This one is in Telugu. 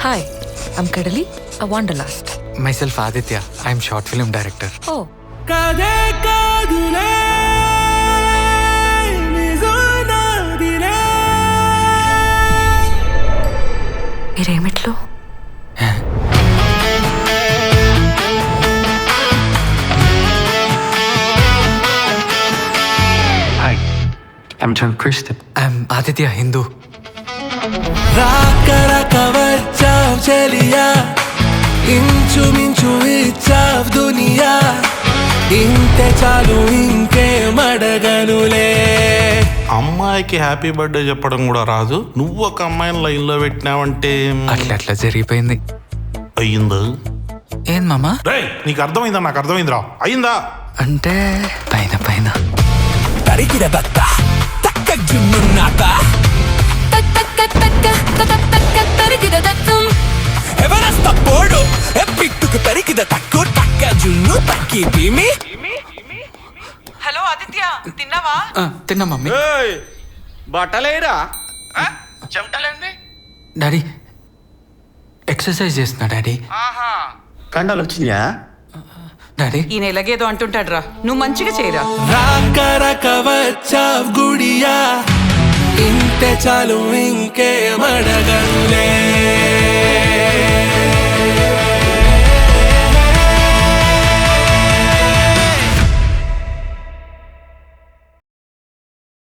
Hi, I'm Kadali, a wanderlust. Myself Aditya. I'm short film director. Oh, మీరేమిట్లో Hi, I'm John Christian. I'm Aditya Hindu. వచ్చావ్ చెలియా ఇంచుమించు ఇచ్చావ్ దునియా ఇంతే చాలు ఇంకే మడగనులే. అమ్మాయికి హ్యాపీ బర్త్డే చెప్పడం కూడా రాదు, నువ్వు ఒక అమ్మాయిని లైన్లో పెట్టినావంటే అట్లా జరిగిపోయింది. అయ్యిందా? ఏం మామా? రేయ్, నీకు అర్థమైందా? నాకు అర్థమైందిరా. అయ్యిందా అంటే పైన పైన తరికిన దత్త తక్క జున్నున్నాత ఎవరస్త పోడు పిట్టుకు తరికిద తక్కు తక్క జున్ను తక్కి భీమి. హలో ఆదిత్య, తిన్నావా? తిన్నా మమ్మీ. బట్టలేరా చెమటలేండి? డాడీ ఎక్సర్సైజ్ చేస్తున్నా డాడీ. కండాలు వచ్చినాయా? డాడీ ఈయన ఎలాగేదో అంటుంటాడు రా, నువ్వు మంచిగా చేయరా. రాకరక వచ్చావ్ గుడియా ఇంతే చాలు ఇంకే మడగనులే.